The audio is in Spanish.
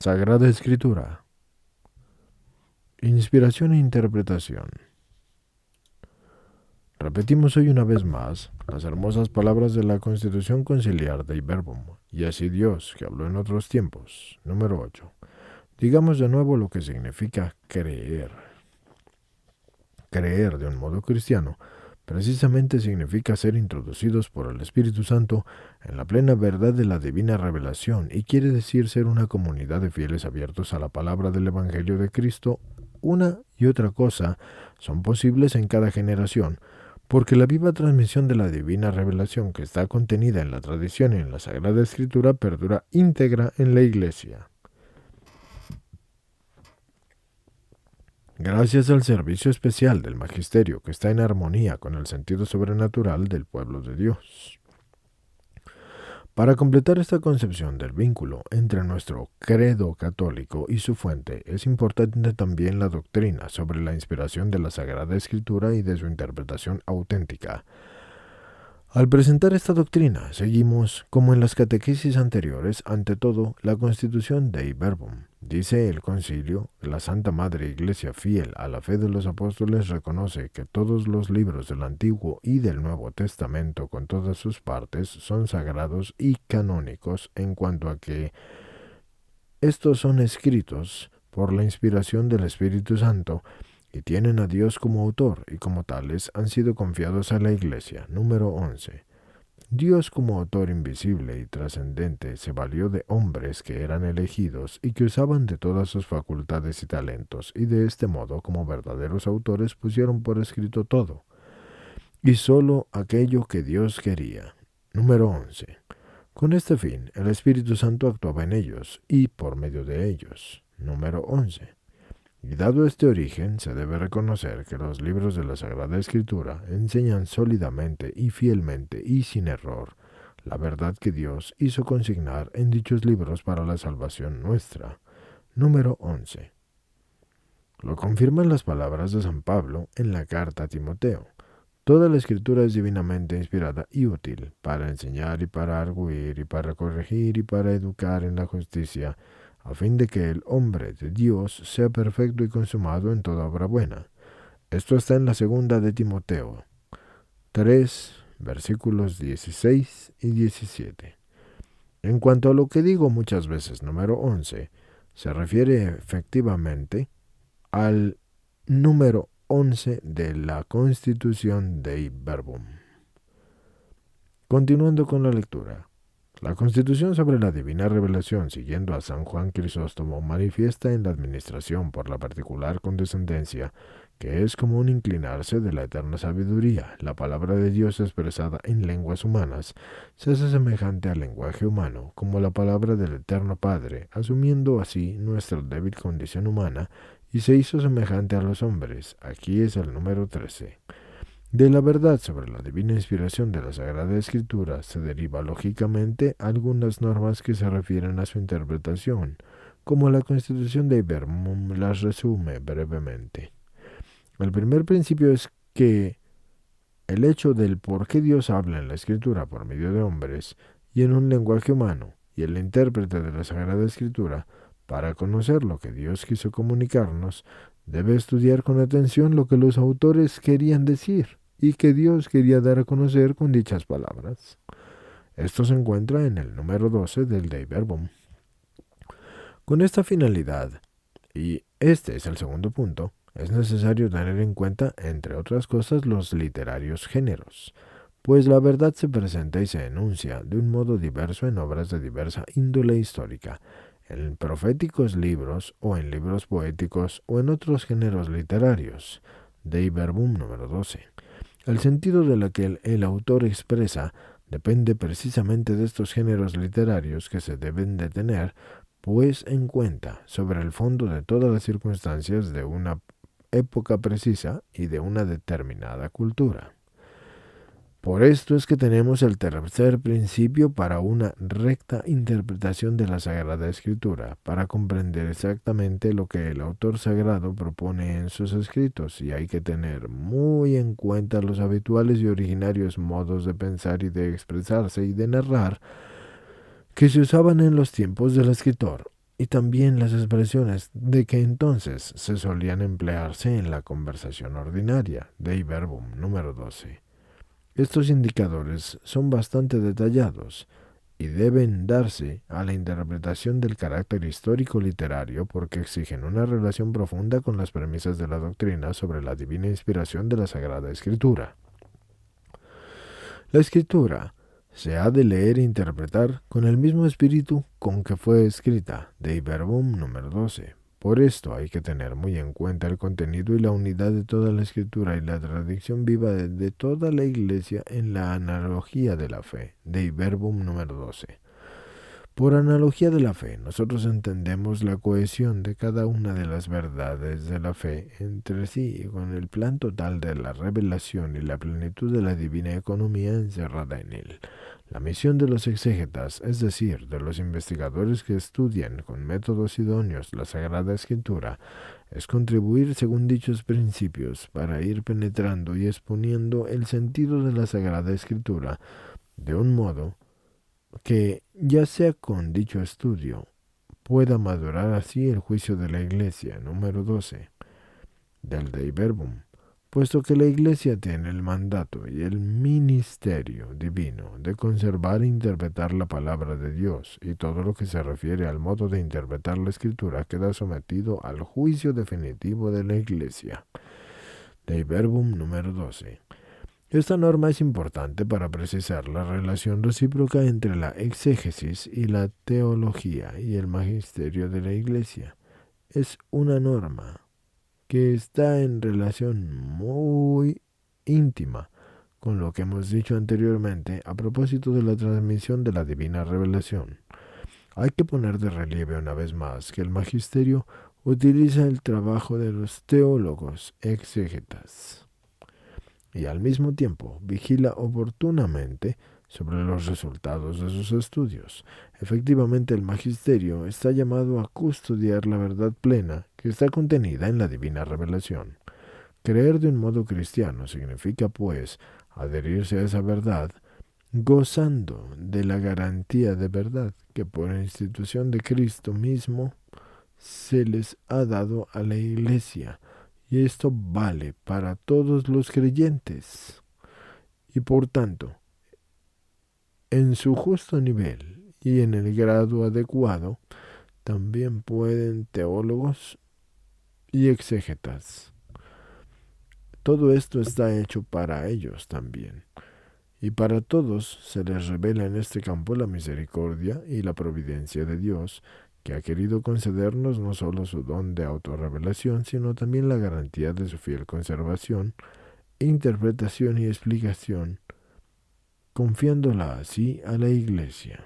Sagrada Escritura. Inspiración e interpretación. Repetimos hoy una vez más las hermosas palabras de la Constitución Conciliar Dei Verbum, y así Dios, que habló en otros tiempos. Número 8. Digamos de nuevo lo que significa creer. Creer de un modo cristiano precisamente significa ser introducidos por el Espíritu Santo en la plena verdad de la divina revelación, y quiere decir ser una comunidad de fieles abiertos a la palabra del Evangelio de Cristo. Una y otra cosa son posibles en cada generación, porque la viva transmisión de la divina revelación que está contenida en la tradición y en la Sagrada Escritura perdura íntegra en la Iglesia. Gracias al servicio especial del magisterio que está en armonía con el sentido sobrenatural del pueblo de Dios. Para completar esta concepción del vínculo entre nuestro credo católico y su fuente, es importante también la doctrina sobre la inspiración de la Sagrada Escritura y de su interpretación auténtica. Al presentar esta doctrina, seguimos, como en las catequesis anteriores, ante todo, la Constitución Dei Verbum. Dice el Concilio, la Santa Madre Iglesia, fiel a la fe de los apóstoles, reconoce que todos los libros del Antiguo y del Nuevo Testamento, con todas sus partes, son sagrados y canónicos, en cuanto a que estos son escritos por la inspiración del Espíritu Santo, y tienen a Dios como autor, y como tales han sido confiados a la Iglesia. Número 11. Dios, como autor invisible y trascendente, se valió de hombres que eran elegidos y que usaban de todas sus facultades y talentos, y de este modo, como verdaderos autores, pusieron por escrito todo, y sólo aquello que Dios quería. Número 11. Con este fin, el Espíritu Santo actuaba en ellos, y por medio de ellos. Número 11. Y dado este origen, se debe reconocer que los libros de la Sagrada Escritura enseñan sólidamente y fielmente y sin error la verdad que Dios hizo consignar en dichos libros para la salvación nuestra. Número 11. Lo confirman las palabras de San Pablo en la carta a Timoteo. Toda la Escritura es divinamente inspirada y útil para enseñar y para arguir y para corregir y para educar en la justicia, a fin de que el hombre de Dios sea perfecto y consumado en toda obra buena. Esto está en la segunda de Timoteo 3, versículos 16 y 17. En cuanto a lo que digo muchas veces, número 11, se refiere efectivamente al número 11 de la Constitución Dei Verbum. Continuando con la lectura. La Constitución sobre la Divina Revelación, siguiendo a San Juan Crisóstomo, manifiesta en la administración por la particular condescendencia, que es como un inclinarse de la eterna sabiduría. La palabra de Dios expresada en lenguas humanas se hace semejante al lenguaje humano, como la palabra del Eterno Padre, asumiendo así nuestra débil condición humana, y se hizo semejante a los hombres. Aquí es el número 13. De la verdad sobre la divina inspiración de la Sagrada Escritura se deriva lógicamente algunas normas que se refieren a su interpretación, como la Constitución de Verbum las resume brevemente. El primer principio es que el hecho del por qué Dios habla en la Escritura por medio de hombres y en un lenguaje humano, y el intérprete de la Sagrada Escritura, para conocer lo que Dios quiso comunicarnos, debe estudiar con atención lo que los autores querían decir y que Dios quería dar a conocer con dichas palabras. Esto se encuentra en el número 12 del Dei Verbum. Con esta finalidad, y este es el segundo punto, es necesario tener en cuenta, entre otras cosas, los literarios géneros, pues la verdad se presenta y se enuncia de un modo diverso en obras de diversa índole histórica, en proféticos libros o en libros poéticos o en otros géneros literarios. Dei Verbum número 12. El sentido de la que el autor expresa depende precisamente de estos géneros literarios que se deben de tener, pues, en cuenta sobre el fondo de todas las circunstancias de una época precisa y de una determinada cultura. Por esto es que tenemos el tercer principio para una recta interpretación de la Sagrada Escritura, para comprender exactamente lo que el autor sagrado propone en sus escritos, y hay que tener muy en cuenta los habituales y originarios modos de pensar y de expresarse y de narrar que se usaban en los tiempos del escritor. y también las expresiones de que entonces se solían emplearse en la conversación ordinaria, Dei Verbum número 12. Estos indicadores son bastante detallados y deben darse a la interpretación del carácter histórico literario porque exigen una relación profunda con las premisas de la doctrina sobre la divina inspiración de la Sagrada Escritura. La Escritura se ha de leer e interpretar con el mismo espíritu con que fue escrita, Dei Verbum número 12. Por esto hay que tener muy en cuenta el contenido y la unidad de toda la Escritura y la tradición viva de toda la Iglesia en la analogía de la fe, Dei Verbum número 12. Por analogía de la fe, nosotros entendemos la cohesión de cada una de las verdades de la fe entre sí y con el plan total de la revelación y la plenitud de la divina economía encerrada en él. La misión de los exégetas, es decir, de los investigadores que estudian con métodos idóneos la Sagrada Escritura, es contribuir según dichos principios para ir penetrando y exponiendo el sentido de la Sagrada Escritura de un modo que, ya sea con dicho estudio, pueda madurar así el juicio de la Iglesia, número 12, del Dei Verbum, puesto que la Iglesia tiene el mandato y el ministerio divino de conservar e interpretar la palabra de Dios, y todo lo que se refiere al modo de interpretar la Escritura queda sometido al juicio definitivo de la Iglesia. Dei Verbum número 12. Esta norma es importante para precisar la relación recíproca entre la exégesis y la teología y el magisterio de la Iglesia. Es una norma que está en relación muy íntima con lo que hemos dicho anteriormente a propósito de la transmisión de la divina revelación. Hay que poner de relieve una vez más que el magisterio utiliza el trabajo de los teólogos exégetas y al mismo tiempo vigila oportunamente sobre los resultados de sus estudios. Efectivamente, el magisterio está llamado a custodiar la verdad plena que está contenida en la divina revelación. Creer de un modo cristiano significa, pues, adherirse a esa verdad, gozando de la garantía de verdad que por institución de Cristo mismo se les ha dado a la Iglesia, y esto vale para todos los creyentes. Y por tanto, en su justo nivel y en el grado adecuado, también pueden teólogos y exégetas. Todo esto está hecho para ellos también. Y para todos se les revela en este campo la misericordia y la providencia de Dios, que ha querido concedernos no solo su don de autorrevelación, sino también la garantía de su fiel conservación, interpretación y explicación, confiándola así a la Iglesia.